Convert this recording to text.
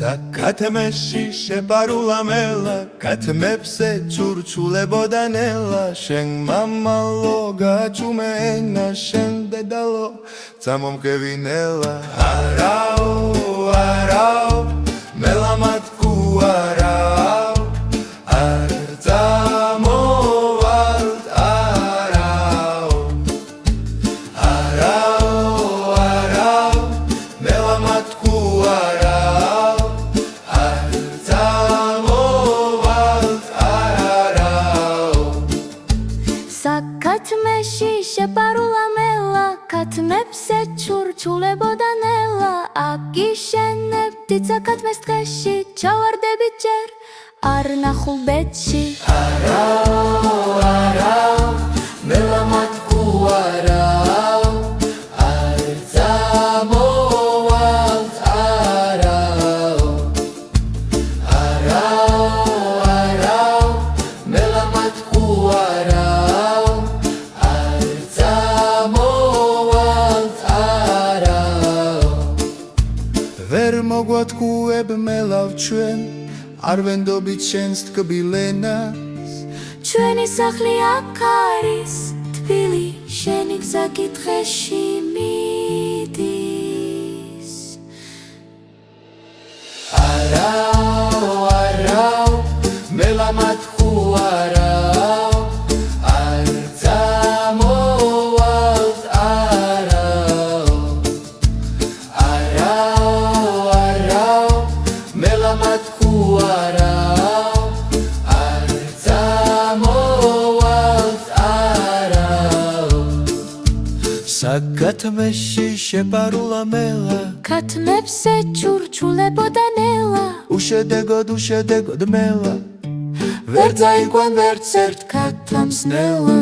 საკათმეში შეპარულა მელა კათმებზე ჩურჩულებოდა ნელა შენ მამალო გაჩუმენა შენ დედალო წამომგევინელა არაო არაო მელა მათქუ არაო არ წამოვალთ არაო არაო არაო მელა მათქუ არაო არ წამოვალთ არაო საკათმეში შეპარულა მელა კათმებზე ჩურჩულებოდა ნელა აგიშენებდი საკათმეს დღეში ჩავარდებით ჯერ არ ნახულ ბედში არაო არაო მელა მათქუ არაო არ წამოვალთ არაო არაო არაო მელა მათქუ არაო არ წამოვალთ არაო ვერ მოგვათქუებ მელავ ჩვენ არ ვენდობით შენს თკბილენას ჩვენი სახლი აქ არის თბილი შენი გზა კითხეში მიდის არაო არაო მელა მათქუ არაო არ წამოვალთ არაო არაო არაო მელა მათქუ არაო არ წამოვალთ არაო საკათმეში შეპარულა მელა კათმებზე ჩურჩულებოდა ნელა უშედეგოდ მელა ვერ წაიყვან ვერც ერთ კათამს ნელა